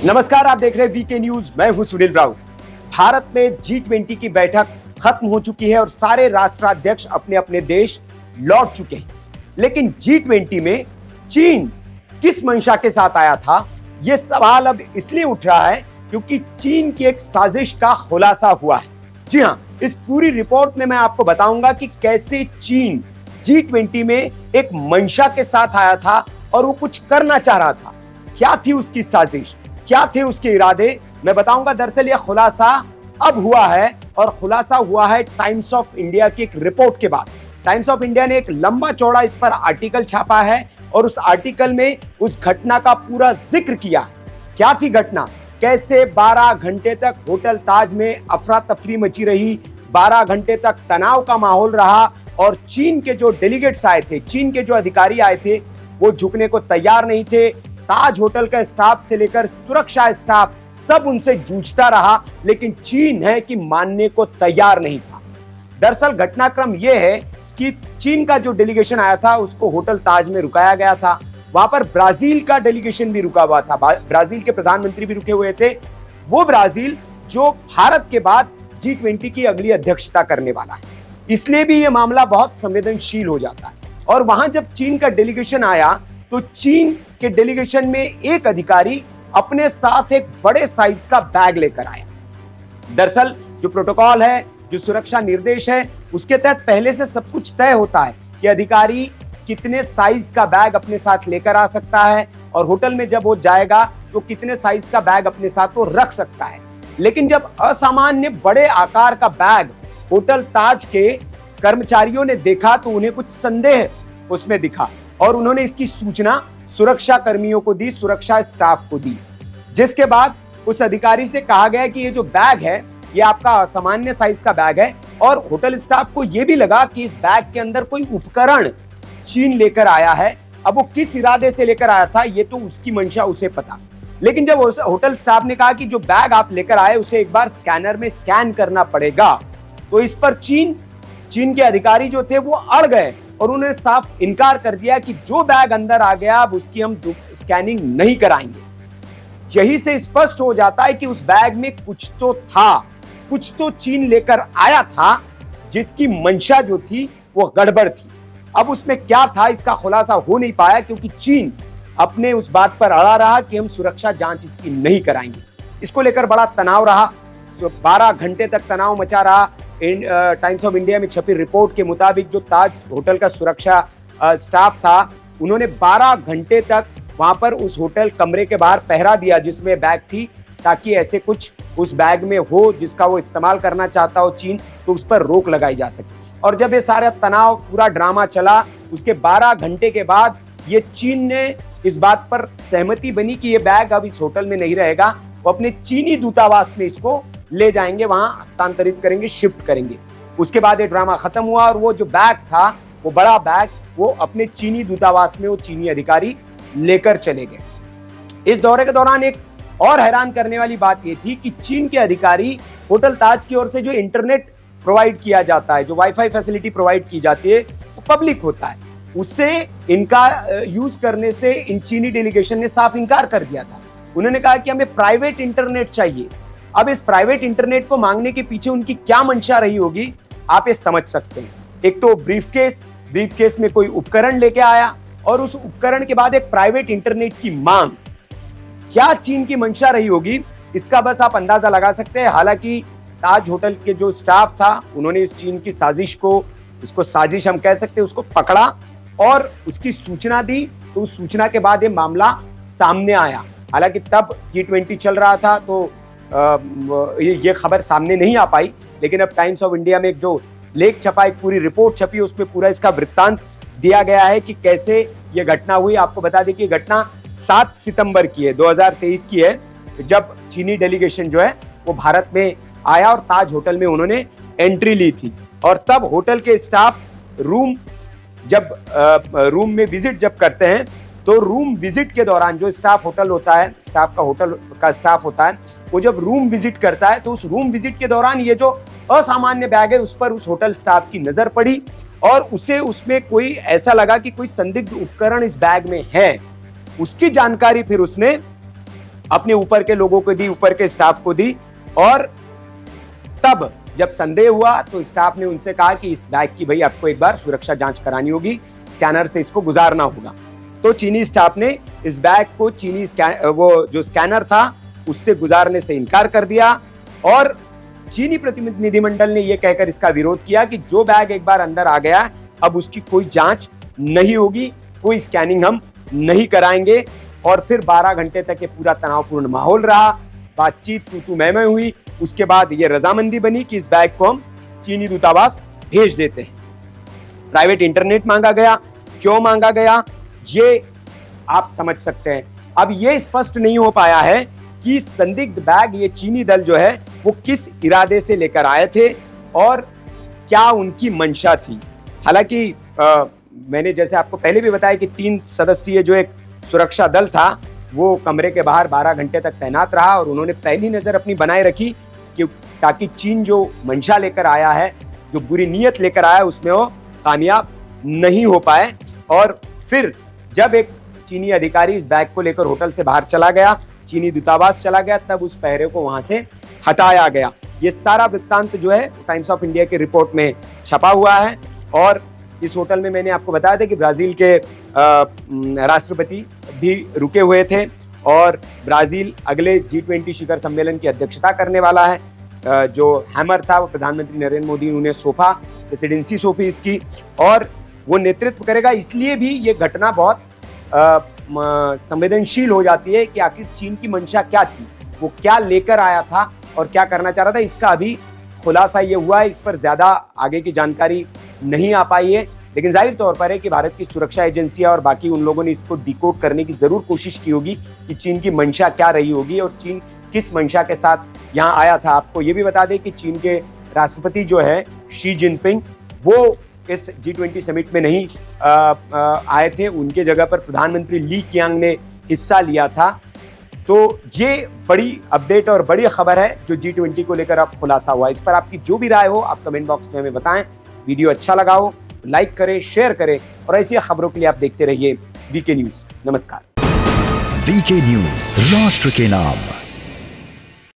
नमस्कार, आप देख रहे हैं वीके न्यूज। मैं हूं सुनील राउत। भारत में G20 की बैठक खत्म हो चुकी है और सारे राष्ट्राध्यक्ष अपने अपने देश लौट चुके हैं। लेकिन G20 में चीन किस मंशा के साथ आया था, यह सवाल अब इसलिए उठ रहा है क्योंकि चीन की एक साजिश का खुलासा हुआ है। जी हां, इस पूरी रिपोर्ट में मैं आपको बताऊंगा कि कैसे चीन G20 में एक मंशा के साथ आया था और वो कुछ करना चाह रहा था। क्या थी उसकी साजिश, क्या थे उसके इरादे, मैं बताऊंगा। दरअसल यह खुलासा अब हुआ है और खुलासा हुआ है टाइम्स ऑफ इंडिया की एक रिपोर्ट के बाद। टाइम्स ऑफ इंडिया ने एक लंबा चौड़ा इस पर आर्टिकल छापा है और उस आर्टिकल में उस घटना का पूरा जिक्र किया है। क्या थी घटना, कैसे 12 घंटे तक होटल ताज में अफरा तफरी मची रही, 12 घंटे तक तनाव का माहौल रहा और चीन के जो डेलीगेट्स आए थे, चीन के जो अधिकारी आए थे, वो झुकने को तैयार नहीं थे। ताज होटल का स्टाफ से लेकर सुरक्षा स्टाफ सब उनसे जूझता रहा, लेकिन चीन है कि मानने को तैयार नहीं था। दरअसल घटनाक्रम यह है कि चीन का जो डेलीगेशन आया था उसको होटल ताज में रुकाया गया था। वहां पर ब्राजील का डेलीगेशन भी रुका हुआ था, ब्राजील के प्रधानमंत्री भी रुके हुए थे। वो ब्राजील जो भारत के बाद G20 की अगली अध्यक्षता करने वाला है, इसलिए भी यह मामला बहुत संवेदनशील हो जाता है। और वहां जब चीन का डेलीगेशन आया तो चीन के डेलीगेशन में एक अधिकारी अपने साथ एक बड़े साइज का बैग लेकर आया। दरअसल जो प्रोटोकॉल है, जो सुरक्षा निर्देश है, उसके तहत पहले से सब कुछ तय होता है कि अधिकारी कितने साइज का बैग अपने साथ लेकर आ सकता है और होटल में जब वो जाएगा तो कितने साइज का बैग अपने साथ वो रख सकता है। लेकिन जब असामान्य बड़े आकार का बैग होटल ताज के कर्मचारियों ने देखा तो उन्हें कुछ संदेह उसमें दिखा और उन्होंने इसकी सूचना सुरक्षा कर्मियों को दी, सुरक्षा स्टाफ को दी। जिसके बाद उस अधिकारी से कहा गया कि ये जो बैग है ये आपका असामान्य साइज का बैग है और होटल स्टाफ को ये भी लगा कि इस बैग के अंदर कोई उपकरण चीन लेकर आया है। अब वो किस इरादे से लेकर आया था ये तो उसकी मंशा उसे पता। लेकिन जब होटल स्टाफ ने कहा कि जो बैग आप लेकर आए उसे एक बार स्कैनर में स्कैन करना पड़ेगा, तो इस पर चीन के अधिकारी जो थे वो अड़ गए और उन्होंने साफ इनकार कर दिया कि जो बैग अंदर आ गया अब उसकी हम स्कैनिंग नहीं कराएंगे। यही से स्पष्ट हो जाता है कि उस बैग में कुछ तो था, कुछ तो चीन लेकर आया था जिसकी मंशा जो थी वो गड़बड़ थी। अब उसमें क्या था इसका खुलासा हो नहीं पाया क्योंकि चीन अपने उस बात पर अड़ा रहा कि हम सुरक्षा जांच इसकी नहीं कराएंगे। इसको लेकर बड़ा तनाव रहा, 12 घंटे तक तनाव मचा रहा। टाइम्स ऑफ इंडिया में छपी रिपोर्ट के मुताबिक जो ताज होटल का सुरक्षा स्टाफ था उन्होंने 12 घंटे तक वहां पर उस होटल कमरे के बाहर पहरा दिया जिसमें बैग थी, ताकि ऐसे कुछ उस बैग में हो जिसका वो इस्तेमाल करना चाहता हो चीन, तो उस पर रोक लगाई जा सके। और जब ये सारा तनाव पूरा ड्रामा चला उसके 12 घंटे के बाद ये चीन ने इस बात पर सहमति बनी कि ये बैग अब इस होटल में नहीं रहेगा, वो अपने चीनी दूतावास में इसको ले जाएंगे, वहां हस्तांतरित करेंगे, शिफ्ट करेंगे। उसके बाद ये ड्रामा खत्म हुआ और वो जो बैग था, वो बड़ा बैग, वो अपने चीनी दूतावास में वो चीनी अधिकारी लेकर चले गए। इस दौरे के दौरान एक और हैरान करने वाली बात ये थी कि चीन के अधिकारी होटल ताज की ओर से जो इंटरनेट प्रोवाइड किया जाता है, जो वाईफाई फैसिलिटी प्रोवाइड की जाती है, वो पब्लिक होता है, उससे इनका यूज करने से इन चीनी डेलीगेशन ने साफ इनकार कर दिया था। उन्होंने कहा कि हमें प्राइवेट इंटरनेट चाहिए। अब इस प्राइवेट इंटरनेट को मांगने के पीछे उनकी क्या मंशा रही होगी, आप ये समझ सकते हैं। एक तो ब्रीफकेस में कोई उपकरण लेके आया और उस उपकरण के बाद एक प्राइवेट इंटरनेट की मांग। क्या चीन की मंशा रही होगी इसका बस आप अंदाजा लगा सकते हैं। हालांकि ताज होटल के जो स्टाफ था उन्होंने इस चीन की साजिश को, इसको साजिश हम कह सकते हैं, उसको पकड़ा और उसकी सूचना दी। तो उस सूचना के बाद ये मामला सामने आया। हालांकि तब G20 चल रहा था तो ये खबर सामने नहीं आ पाई, लेकिन अब टाइम्स ऑफ इंडिया में एक जो लेख छपा, एक पूरी रिपोर्ट छपी, उसमें पूरा इसका वृत्तांत दिया गया है कि कैसे ये घटना हुई। आपको बता दें कि ये घटना 7 सितंबर की है, 2023 की है, जब चीनी डेलीगेशन जो है वो भारत में आया और ताज होटल में उन्होंने एंट्री ली थी। और तब होटल के स्टाफ रूम में विजिट जब करते हैं तो रूम विजिट के दौरान जो स्टाफ होटल होता है, होटल का स्टाफ होता है, वो जब रूम विजिट करता है तो उस रूम विजिट के दौरान ये जो असामान्य बैग है उस पर उस होटल स्टाफ की नजर पड़ी और उसे उसमें कोई ऐसा लगा कि कोई संदिग्ध उपकरण इस बैग में है। उसकी जानकारी फिर उसने अपने ऊपर के लोगों को दी, ऊपर के स्टाफ को दी, और तब जब संदेह हुआ तो स्टाफ ने उनसे कहा कि इस बैग की भाई आपको एक बार सुरक्षा जांच करानी होगी, स्कैनर से इसको गुजारना होगा। तो चीनी स्टाफ ने इस बैग को वो जो स्कैनर था उससे गुजारने से इनकार कर दिया, और चीनी प्रतिनिधिमंडल ने यह कहकर इसका विरोध किया कि जो बैग एक बार अंदर आ गया अब उसकी कोई जांच नहीं होगी, कोई स्कैनिंग हम नहीं कराएंगे। और फिर 12 घंटे तक ये पूरा तनावपूर्ण माहौल रहा, बातचीत तू मैं हुई। उसके बाद ये रजामंदी बनी कि इस बैग को हम चीनी दूतावास भेज देते हैं। प्राइवेट इंटरनेट मांगा गया, क्यों मांगा गया ये आप समझ सकते हैं। अब ये स्पष्ट नहीं हो पाया है कि संदिग्ध बैग ये चीनी दल जो है वो किस इरादे से लेकर आए थे और क्या उनकी मंशा थी। हालांकि मैंने जैसे आपको पहले भी बताया कि 3 सदस्यीय जो एक सुरक्षा दल था वो कमरे के बाहर 12 घंटे तक तैनात रहा, और उन्होंने पहली नजर अपनी बनाए रखी कि ताकि चीन जो मंशा लेकर आया है, जो बुरी नीयत लेकर आया है, उसमें वो कामयाब नहीं हो पाए। और फिर जब एक चीनी अधिकारी इस बैग को लेकर होटल से बाहर चला गया, चीनी दूतावास चला गया, तब उस पहरे को वहां से हटाया गया। ये सारा वृत्तांत जो है टाइम्स ऑफ इंडिया की रिपोर्ट में छपा हुआ है। और इस होटल में मैंने आपको बताया था कि ब्राजील के राष्ट्रपति भी रुके हुए थे, और ब्राजील अगले G20 शिखर सम्मेलन की अध्यक्षता करने वाला है। जो हैमर था वो प्रधानमंत्री नरेंद्र मोदी उन्हें सौंपा, प्रेसिडेंसी सौंपी इसकी, और वो नेतृत्व करेगा। इसलिए भी ये घटना बहुत संवेदनशील हो जाती है कि आखिर चीन की मंशा क्या थी, वो क्या लेकर आया था और क्या करना चाह रहा था। इसका अभी खुलासा ये हुआ है, इस पर ज्यादा आगे की जानकारी नहीं आ पाई है, लेकिन जाहिर तौर पर है कि भारत की सुरक्षा एजेंसियां और बाकी उन लोगों ने इसको डिकोड करने की जरूर कोशिश की होगी कि चीन की मंशा क्या रही होगी और चीन किस मंशा के साथ यहाँ आया था। आपको ये भी बता दें कि चीन के राष्ट्रपति जो है शी जिनपिंग, वो इस G20 समिट में नहीं आए थे, उनके जगह पर प्रधानमंत्री ली कियांग ने हिस्सा लिया था। तो ये बड़ी अपडेट और बड़ी खबर है जो G20 को लेकर अब खुलासा हुआ। इस पर आपकी जो भी राय हो आप कमेंट बॉक्स में हमें बताएं। वीडियो अच्छा लगा हो लाइक करें, शेयर करें, और ऐसी खबरों के लिए आप देखते रहिए वीके न्यूज। नमस्कार। वीके न्यूज, राष्ट्र के नाम।